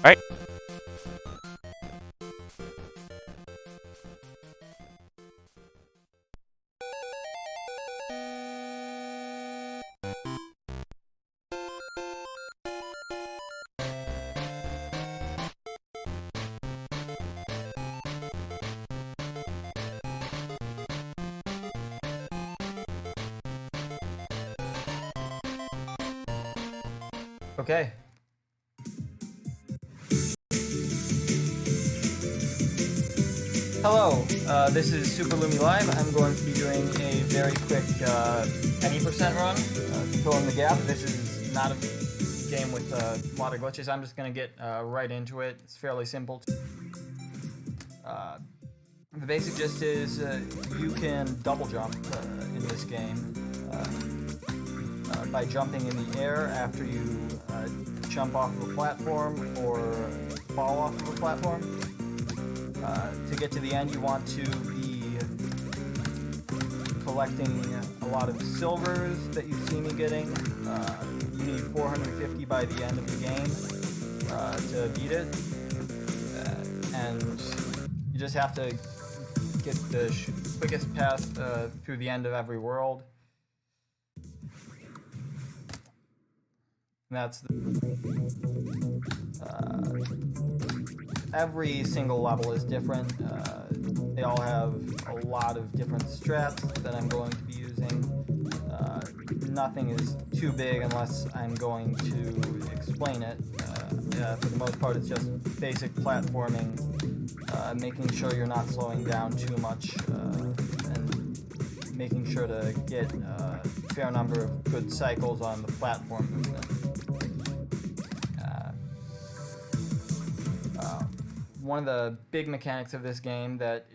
Alright. Okay. Hello, this is Super Lumi Live. I'm going to be doing a very quick any percent run to fill in the gap. This is not a game with a lot of glitches. I'm just going to get right into it. It's fairly simple. The basic gist is you can double jump in this game by jumping in the air after you jump off of a platform or fall off of a platform. To get to the end, you want to be collecting a lot of silvers that you see me getting. You need 450 by the end of the game to beat it. And you just have to get the quickest path through the end of every world. And that's every single level is different. They all have a lot of different strats that I'm going to be using. Nothing is too big unless I'm going to explain it. For the most part, it's just basic platforming, making sure you're not slowing down too much, and making sure to get a fair number of good cycles on the platform movement. One of the big mechanics of this game that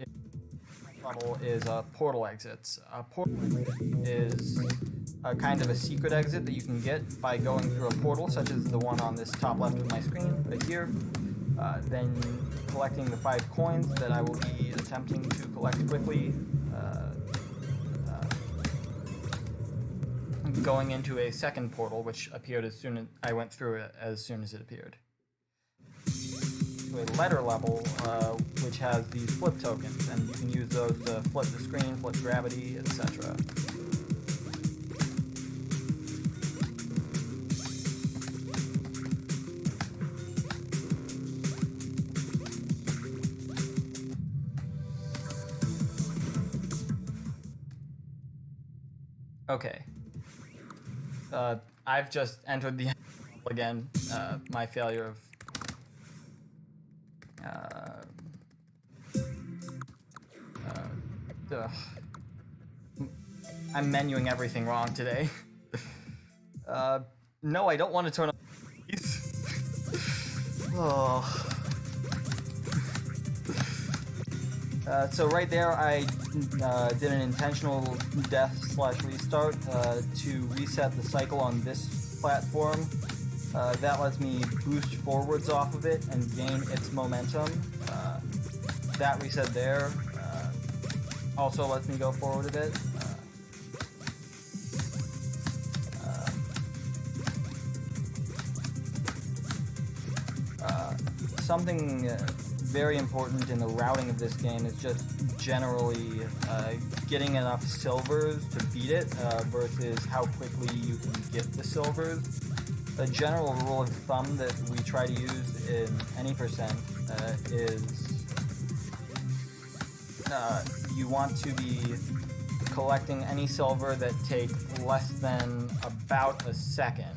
is portal exits. A portal is a kind of a secret exit that you can get by going through a portal, such as the one on this top left of my screen, right here. Then collecting the 5 coins that I will be attempting to collect quickly. Going into a second portal, which appeared as soon as I went through it, as soon as it appeared. A letter level, which has these flip tokens, and you can use those to flip the screen, flip gravity, etc. Okay. I've just entered the level again. My failure of I'm menuing everything wrong today. No, I don't want to turn on these. Oh. So right there, I did an intentional death/restart to reset the cycle on this platform. That lets me boost forwards off of it and gain its momentum. That reset there also lets me go forward a bit. Something very important in the routing of this game is just generally getting enough silvers to beat it versus how quickly you can get the silvers. A general rule of thumb that we try to use in any percent is you want to be collecting any silver that take less than about a second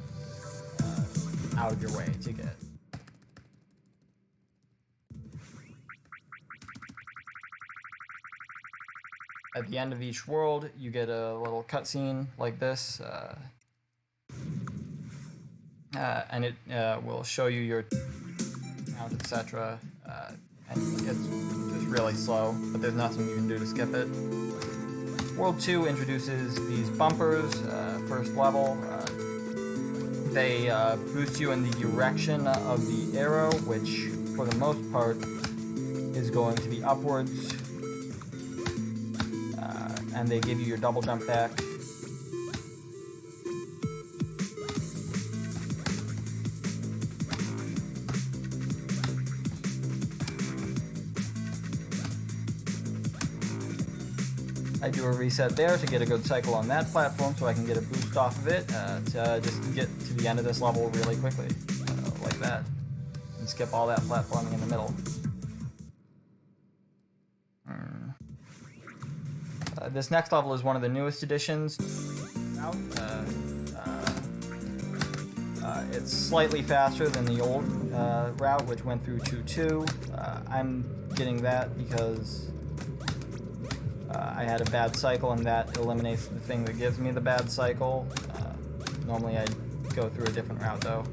out of your way to get. At the end of each world, you get a little cutscene like this, and it will show you your count, etc. And it's just really slow, but there's nothing you can do to skip it. World 2 introduces these bumpers, first level. They boost you in the direction of the arrow, which for the most part is going to be upwards. and they give you your double jump back. I do a reset there to get a good cycle on that platform so I can get a boost off of it to just get to the end of this level really quickly, like that, and skip all that platforming in the middle. This next level is one of the newest additions. It's slightly faster than the old route, which went through 2-2. I'm getting that because I had a bad cycle, and that eliminates the thing that gives me the bad cycle. Normally I'd go through a different route though.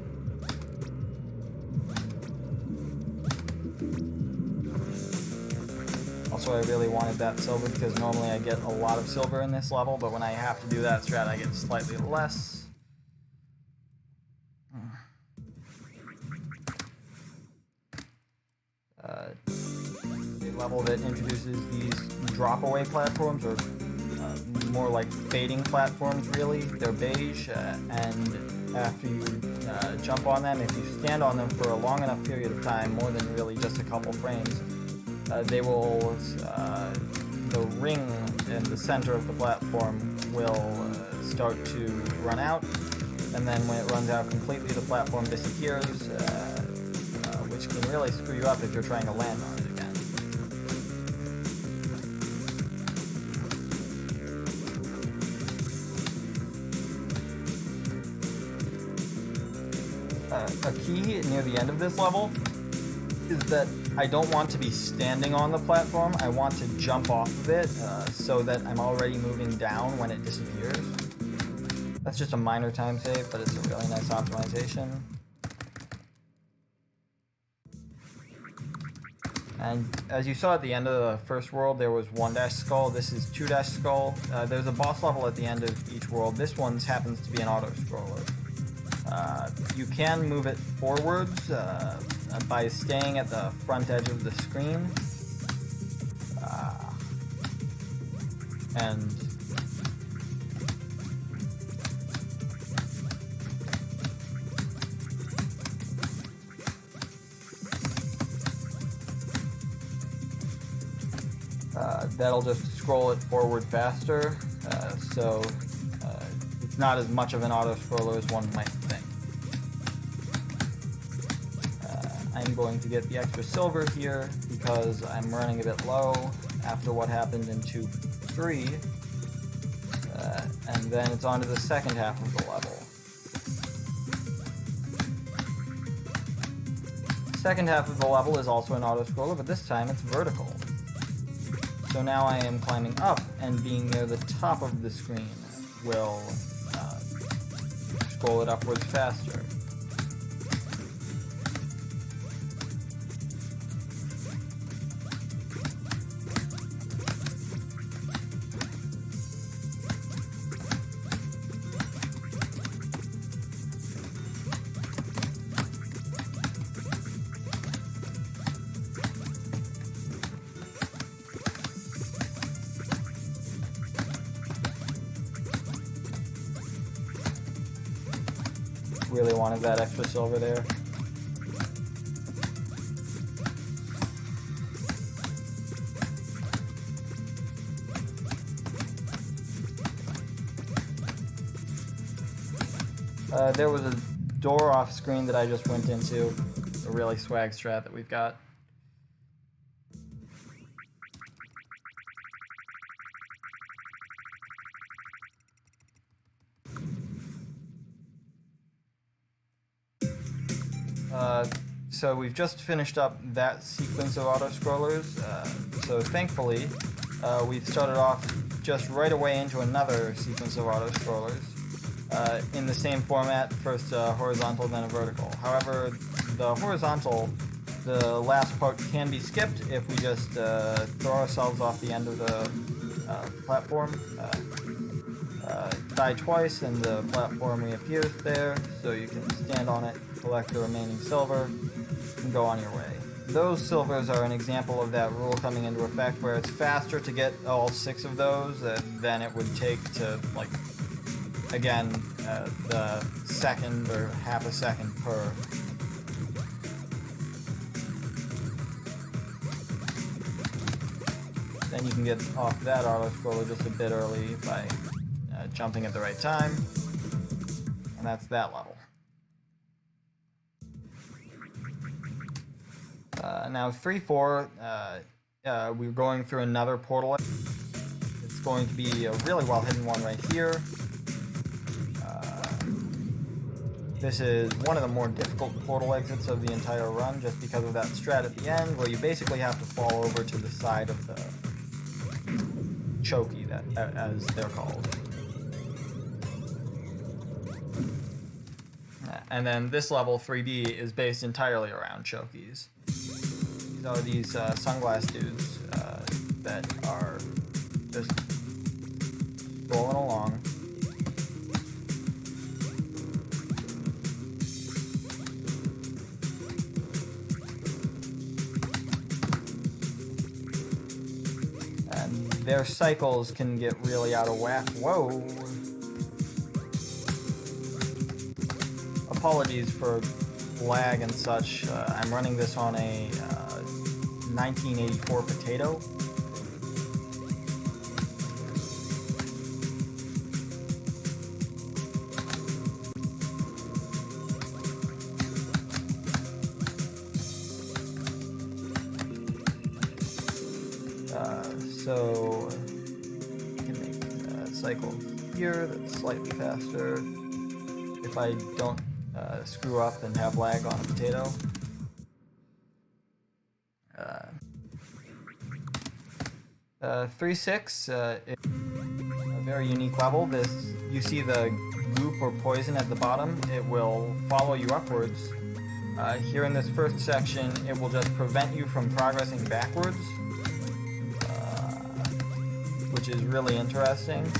Also, I really wanted that silver because normally I get a lot of silver in this level, but when I have to do that strat I get slightly less. A level that introduces these drop-away platforms, or more like fading platforms really. They're beige, and after you jump on them, if you stand on them for a long enough period of time, more than really just a couple frames, they will, the ring in the center of the platform will start to run out, and then when it runs out completely, the platform disappears, which can really screw you up if you're trying to land on it again. A key near the end of this level is that I don't want to be standing on the platform. I want to jump off of it so that I'm already moving down when it disappears. That's just a minor time save, but it's a really nice optimization. And as you saw at the end of the first world, there was 1- skull. This is 2- skull. There's a boss level at the end of each world. This one happens to be an auto-scroller. You can move it forwards by staying at the front edge of the screen. That'll just scroll it forward faster, so it's not as much of an auto-scroller as one might think. I'm going to get the extra silver here because I'm running a bit low after what happened in 2-3, and then it's on to the second half of the level. The second half of the level is also an auto-scroller, but this time it's vertical. So now I am climbing up, and being near the top of the screen will scroll it upwards faster. Really wanted that extra silver there. There was a door off screen that I just went into, a really swag strat that we've got. So we've just finished up that sequence of auto-scrollers, so thankfully we've started off just right away into another sequence of auto-scrollers in the same format, first horizontal then a vertical. However, the horizontal, the last part can be skipped if we just throw ourselves off the end of the platform, die twice and the platform reappears there, so you can stand on it, collect the remaining silver, and go on your way. those silvers are an example of that rule coming into effect, where it's faster to get all 6 of those than it would take to, like, again, the second or half a second per. Then you can get off that auto-scroller just a bit early by jumping at the right time, and that's that level. Now 3-4, we're going through another portal. It's going to be a really well hidden one right here. This is one of the more difficult portal exits of the entire run, just because of that strat at the end, where you basically have to fall over to the side of the chokey, that as they're called. And then this level 3B is based entirely around chokies. These are these sunglass dudes that are just rolling along. And their cycles can get really out of whack. Whoa! Apologies for lag and such. I'm running this on a 1984 potato. So I can make a cycle here that's slightly faster if I don't screw up and have lag on a potato. 3-6 is a very unique level. You see the goop or poison at the bottom. It will follow you upwards. Here in this first section, it will just prevent you from progressing backwards, which is really interesting,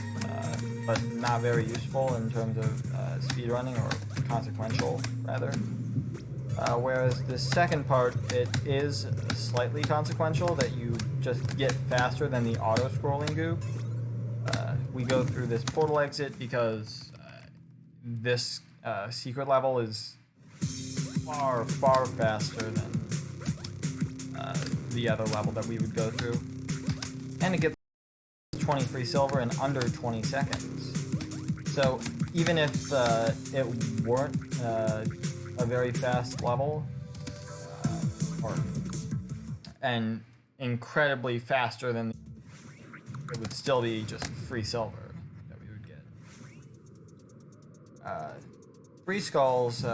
but not very useful in terms of speedrunning, or consequential, rather. Whereas the second part, it is slightly consequential, that you just get faster than the auto-scrolling goop. We go through this portal exit because this secret level is far, far faster than the other level that we would go through. And it gets 23 silver in under 20 seconds. So even if it weren't a very fast level, and incredibly faster than, it would still be just free silver that we would get. Three Skulls,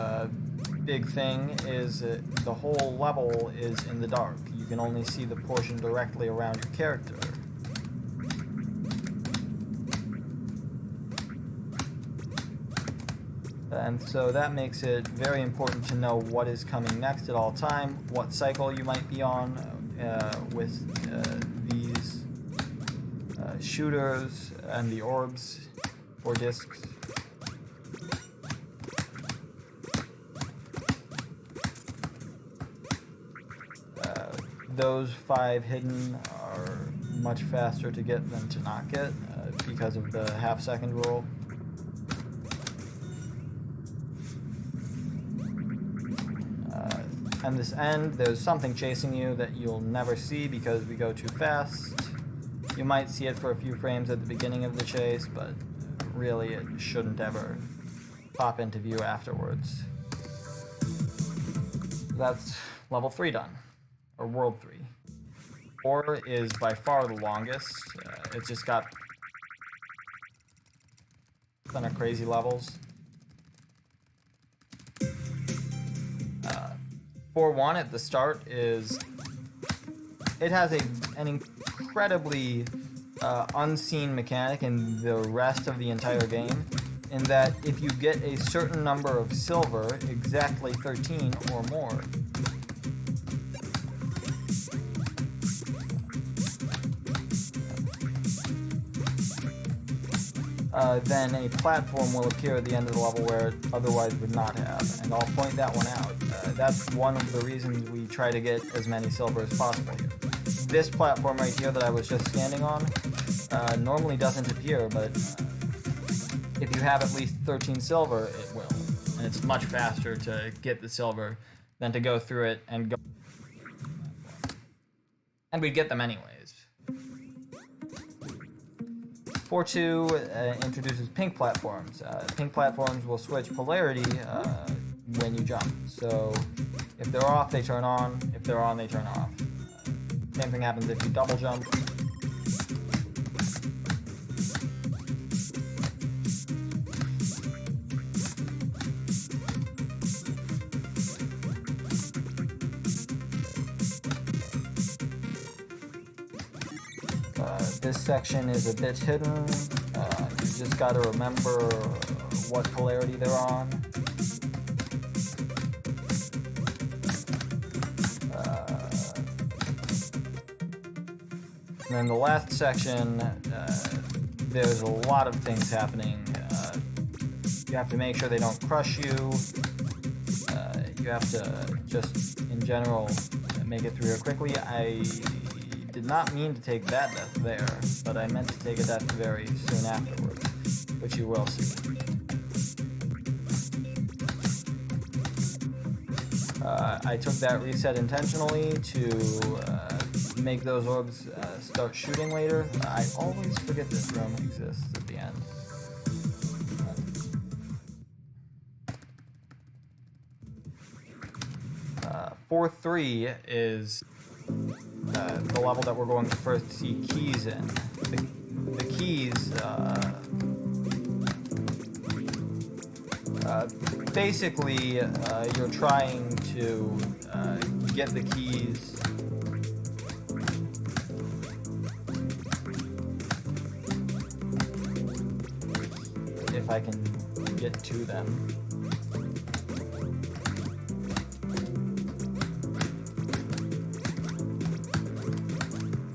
big thing is the whole level is in the dark. You can only see the portion directly around your character. And so that makes it very important to know what is coming next at all time, what cycle you might be on with these shooters and the orbs or discs. Those 5 hidden are much faster to get than to not get because of the half-second rule. And this end, there's something chasing you that you'll never see because we go too fast. You might see it for a few frames at the beginning of the chase, but really it shouldn't ever pop into view afterwards. That's level 3 done, or world 3. 4 is by far the longest. It's just got a ton of crazy levels. 4-1 at the start is, it has an incredibly unseen mechanic in the rest of the entire game, in that if you get a certain number of silver, exactly 13 or more, then a platform will appear at the end of the level where it otherwise would not have, and I'll point that one out. That's one of the reasons we try to get as many silver as possible here. This platform right here that I was just standing on normally doesn't appear, but if you have at least 13 silver, it will. And it's much faster to get the silver than to go through it and go. And we'd get them anyways. 4.2 introduces pink platforms. Pink platforms will switch polarity when you jump. So if they're off, they turn on. If they're on, they turn off. Same thing happens if you double jump. This section is a bit hidden. You just got to remember what polarity they're on. And then the last section, there's a lot of things happening. You have to make sure they don't crush you. You have to just, in general, make it through here quickly. I did not mean to take that death there, but I meant to take a death very soon afterwards, which you will see. I took that reset intentionally to make those orbs start shooting later. I always forget this room exists at the end. 4.3 is the level that we're going to first see keys in. The keys, basically, you're trying to get the keys if I can get to them.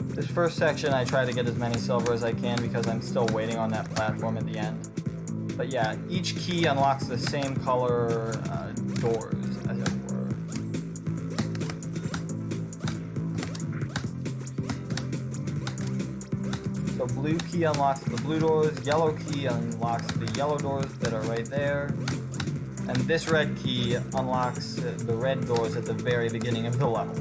This first section I try to get as many silver as I can because I'm still waiting on that platform at the end. But yeah, each key unlocks the same color doors, as it were. So blue key unlocks the blue doors, yellow key unlocks the yellow doors that are right there, and this red key unlocks the red doors at the very beginning of the level.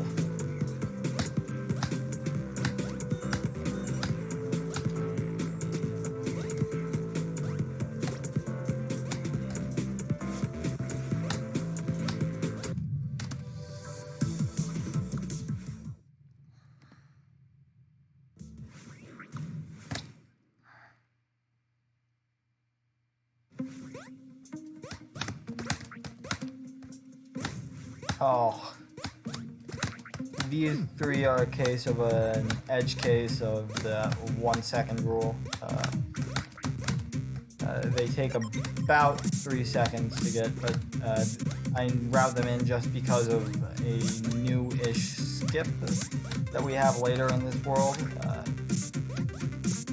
Oh, these three are a case of an edge case of the 1 second rule. They take about 3 seconds to get, but I route them in just because of a new-ish skip that we have later in this world.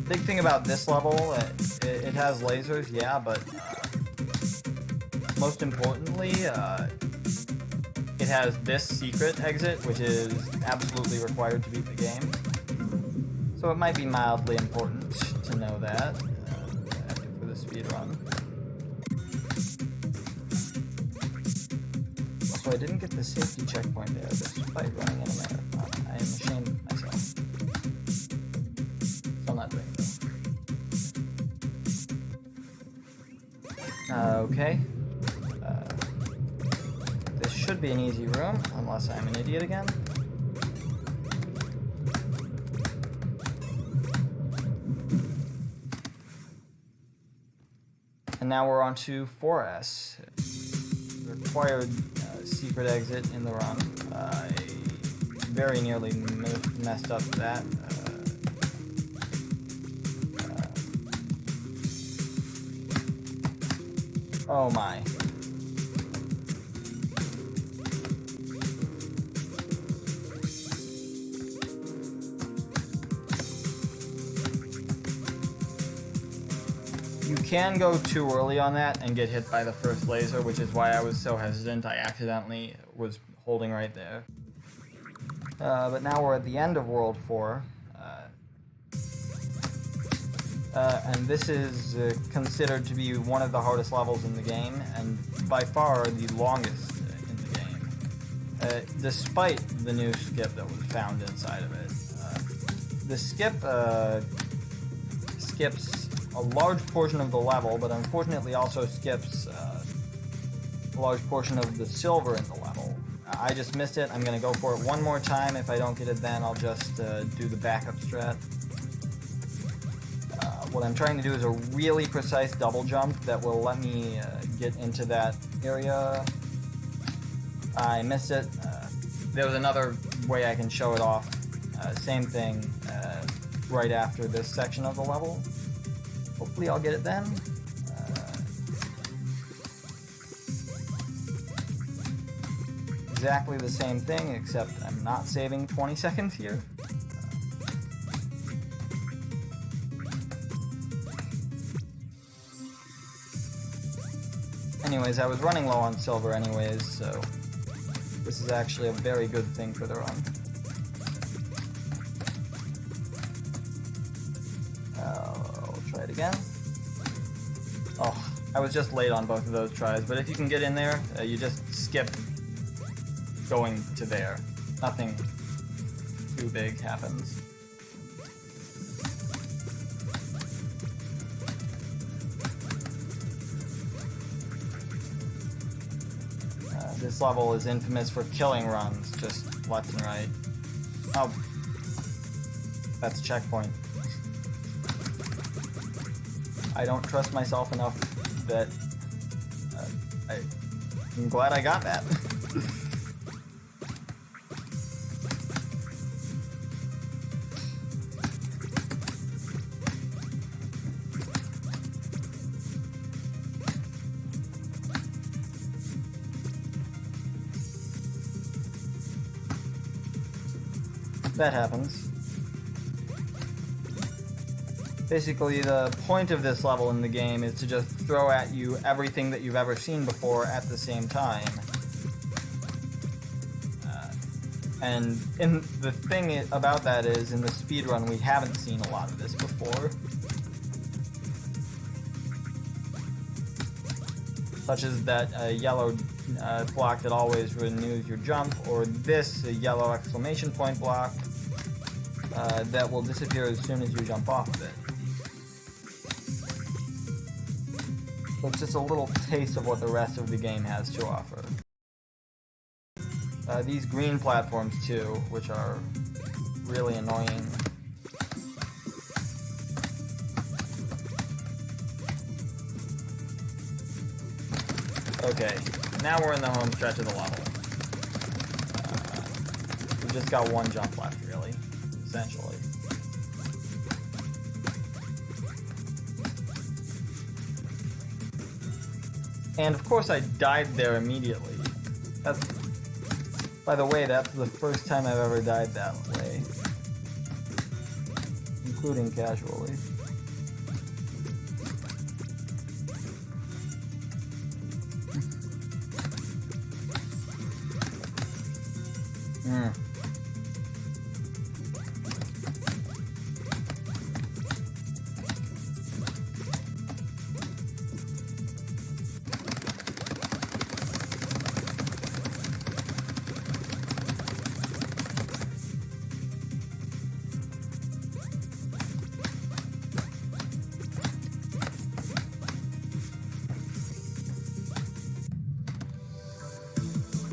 Big thing about this level, it has lasers, yeah, but most importantly, it has this secret exit, which is absolutely required to beat the game. So it might be mildly important to know that for the speedrun. Also, I didn't get the safety checkpoint there despite running in a marathon. I am ashamed of myself. Still not doing it. Okay. This should be an easy room, unless I'm an idiot again. And now we're on to 4S. Required secret exit in the run. I very nearly messed up that. Oh my. You can go too early on that and get hit by the first laser, which is why I was so hesitant. I accidentally was holding right there. But now we're at the end of World 4. And this is considered to be one of the hardest levels in the game, and by far the longest in the game, despite the new skip that was found inside of it. The skip skips a large portion of the level, but unfortunately also skips a large portion of the silver in the level. I just missed it. I'm going to go for it one more time. If I don't get it then, I'll just do the backup strat. What I'm trying to do is a really precise double jump that will let me get into that area. I missed it. There was another way I can show it off. Same thing right after this section of the level. Hopefully I'll get it then. Exactly the same thing, except I'm not saving 20 seconds here. Anyways, I was running low on silver anyways, so this is actually a very good thing for the run. I'll try it again. Oh, I was just late on both of those tries, but if you can get in there, you just skip going to there. Nothing too big happens. This level is infamous for killing runs, just left and right. Oh, that's a checkpoint. I don't trust myself enough that I'm glad I got that. That happens. Basically, the point of this level in the game is to just throw at you everything that you've ever seen before at the same time. And the thing about that is, in the speedrun, we haven't seen a lot of this before. Such as that yellow block that always renews your jump, or this yellow exclamation point block that will disappear as soon as you jump off of it. So it's just a little taste of what the rest of the game has to offer. These green platforms too, which are really annoying. Okay, now we're in the home stretch of the level. We've just got one jump left, really, essentially. And of course I died there immediately. By the way, that's the first time I've ever died that way. Including casually.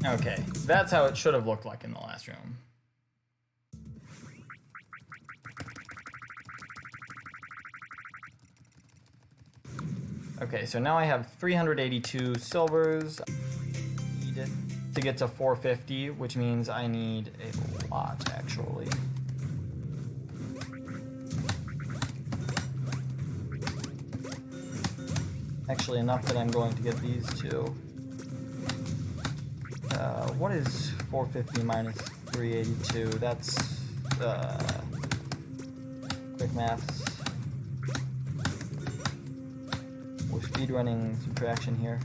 Okay, that's how it should have looked like in the last room. Okay, so now I have 382 silvers to get to 450, which means I need a lot, actually. Actually, enough that I'm going to get these two. What is 450 minus 382? That's, quick maths. We're speedrunning subtraction here.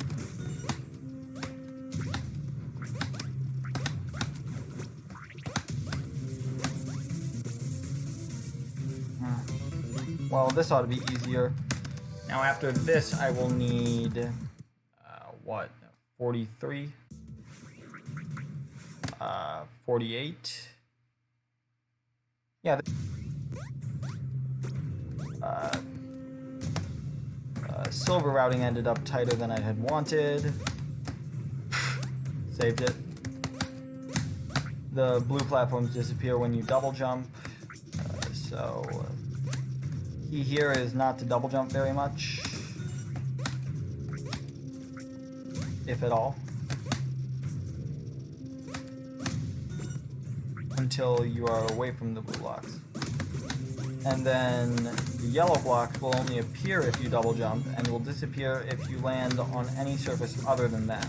Well, this ought to be easier. Now after this, I will need, what, 43? 48? Yeah. Silver routing ended up tighter than I had wanted. Saved it. The blue platforms disappear when you double jump. So key here is not to double jump very much, if at all, until you are away from the blue blocks. And then the yellow blocks will only appear if you double jump and will disappear if you land on any surface other than that.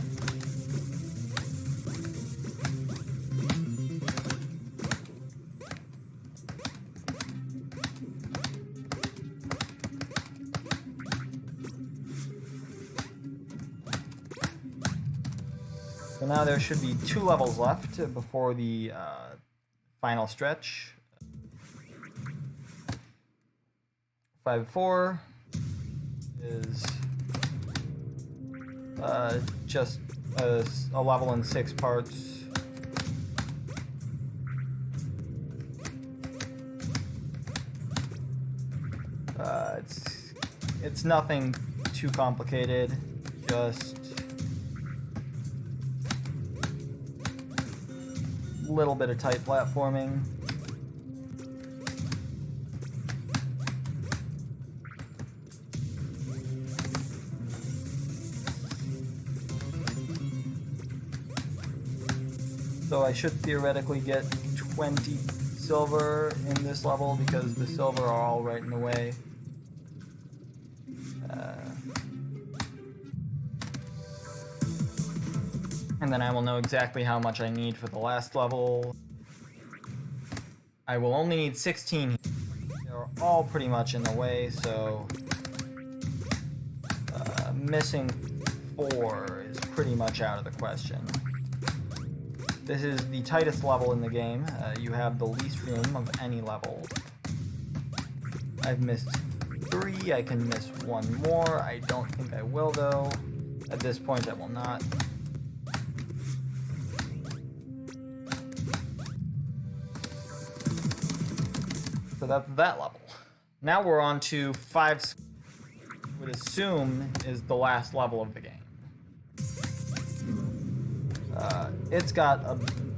So now there should be 2 levels left before the final stretch. 5-4 is just a level in 6 parts. It's nothing too complicated, just a little bit of tight platforming. So I should theoretically get 20 silver in this level because the silver are all right in the way. And then I will know exactly how much I need for the last level. I will only need 16. They're all pretty much in the way, so missing 4 is pretty much out of the question. This is the tightest level in the game. You have the least room of any level. I've missed 3. I can miss 1 more. I don't think I will, though. At this point, I will not. So that's that level. Now we're on to 5. I would assume is the last level of the game. It's got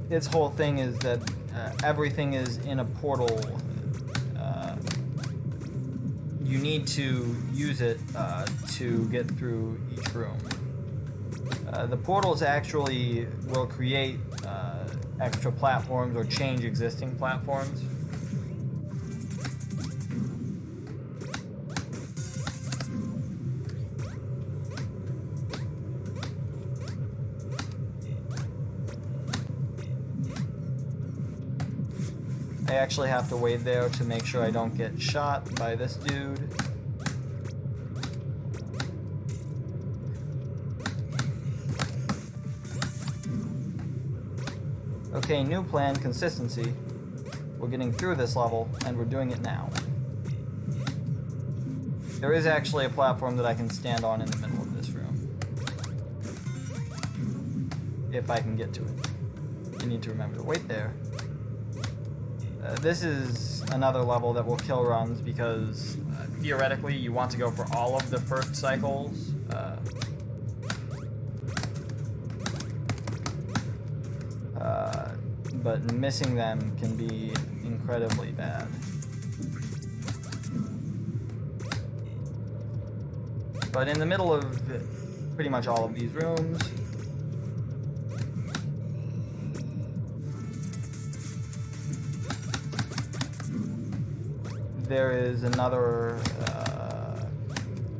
its whole thing is that everything is in a portal. You need to use it to get through each room. The portals actually will create extra platforms or change existing platforms. I actually have to wait there to make sure I don't get shot by this dude. Okay, new plan, consistency. We're getting through this level, and we're doing it now. There is actually a platform that I can stand on in the middle of this room. If I can get to it. You need to remember to wait there. This is another level that will kill runs because theoretically you want to go for all of the first cycles. But missing them can be incredibly bad. But in the middle of pretty much all of these rooms, there is another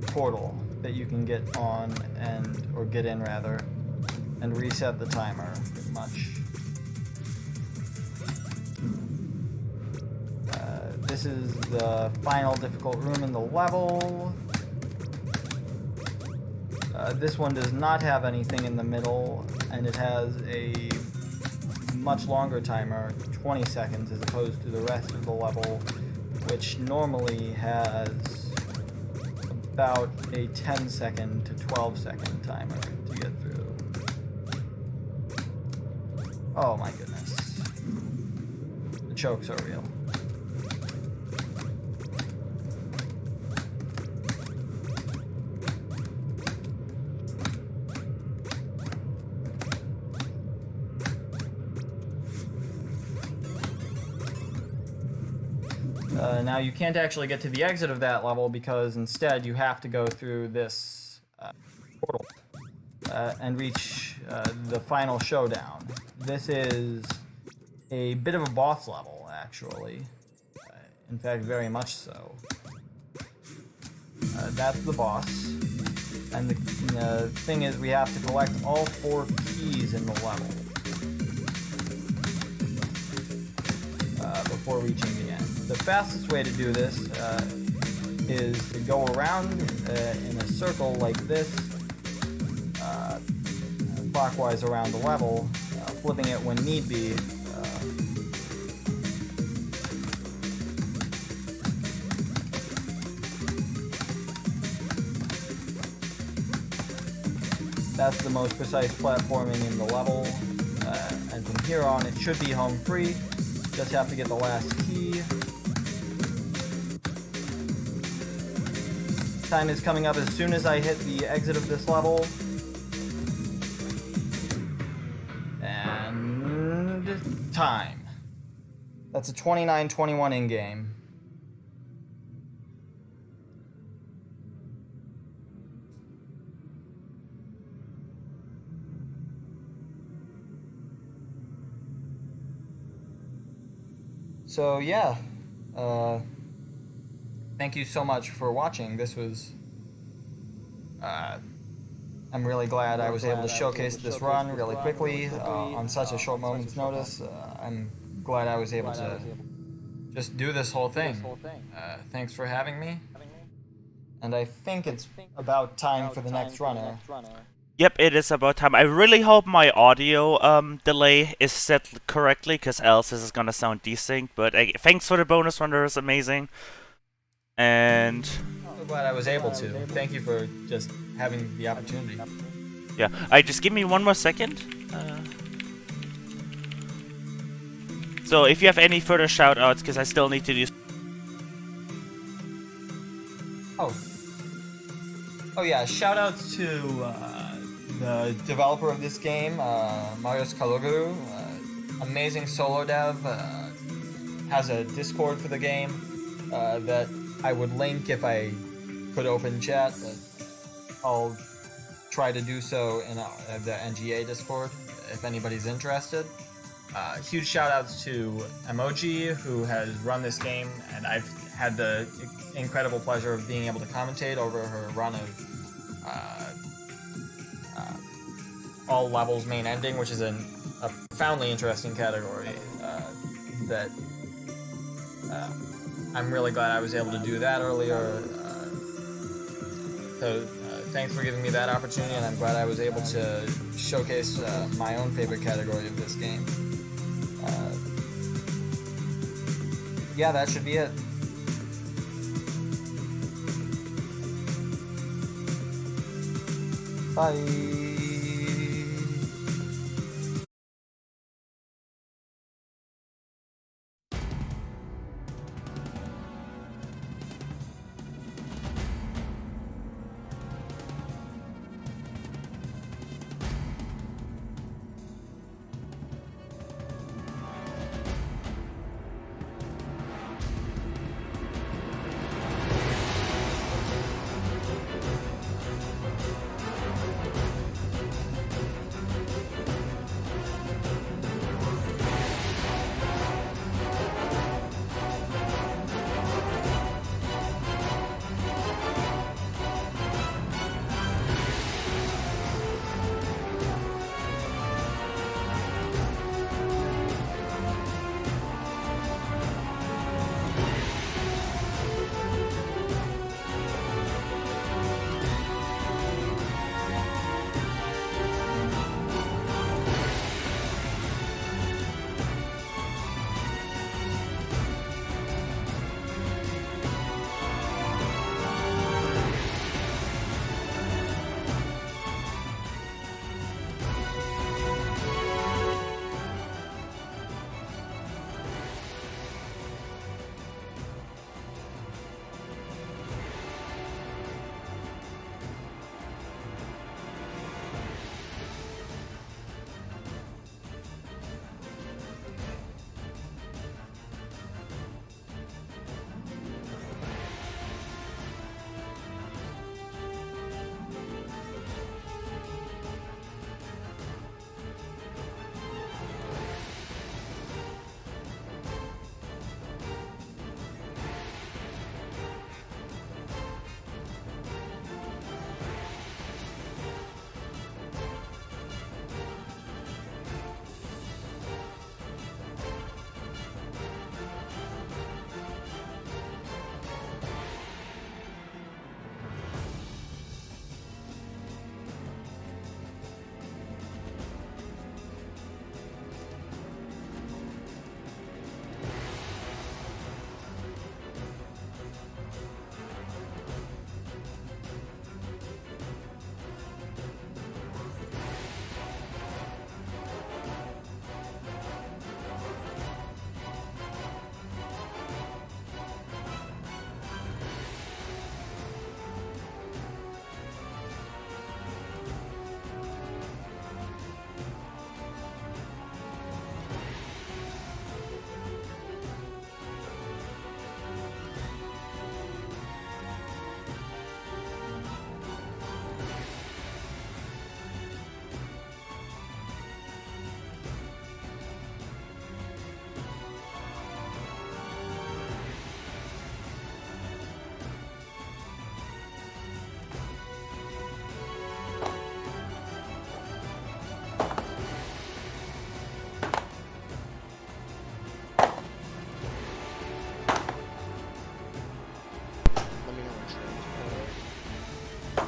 portal that you can get on or get in rather, and reset the timer pretty much. This is the final difficult room in the level. This one does not have anything in the middle, and it has a much longer timer, 20 seconds, as opposed to the rest of the level, which normally has about a 10-second to 12-second timer to get through. Oh my goodness. The chokes are real. Now you can't actually get to the exit of that level because instead you have to go through this portal and reach the final showdown. This is a bit of a boss level, actually. In fact, very much so. That's the boss. And the thing is, we have to collect all 4 keys in the level before reaching the end. The fastest way to do this is to go around in a circle like this, clockwise around the level, flipping it when need be. That's the most precise platforming in the level, and from here on it should be home free. Just have to get the last key. Time is coming up as soon as I hit the exit of this level. And time. That's a 29:21 in-game. So yeah, thank you so much for watching. This was, I'm really glad I was able to showcase this run really quickly on such a short moment's notice. I'm glad I was able to just do this whole thing. Thanks for having me. And I think it's about time for the next runner. Yep, it is about time. I really hope my audio delay is set correctly, because else this is gonna sound desync. But thanks for the bonus runner, it's amazing. And I'm glad I was able to. Thank you for just having the opportunity. yeah, just give me one more second. So if you have any further shout-outs, because I still need to do. Oh yeah, shout-outs to the developer of this game, Marius Kaloguru, amazing solo dev, has a Discord for the game that I would link if I could open chat, but I'll try to do so in the NGA Discord if anybody's interested. Huge shout-outs to Emoji, who has run this game, and I've had the incredible pleasure of being able to commentate over her run of all levels main ending, which is a profoundly interesting category that I'm really glad I was able to do that earlier. So thanks for giving me that opportunity, and I'm glad I was able to showcase my own favorite category of this game. Yeah, that should be it. Bye.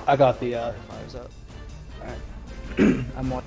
I got the fires up. Alright. I'm on.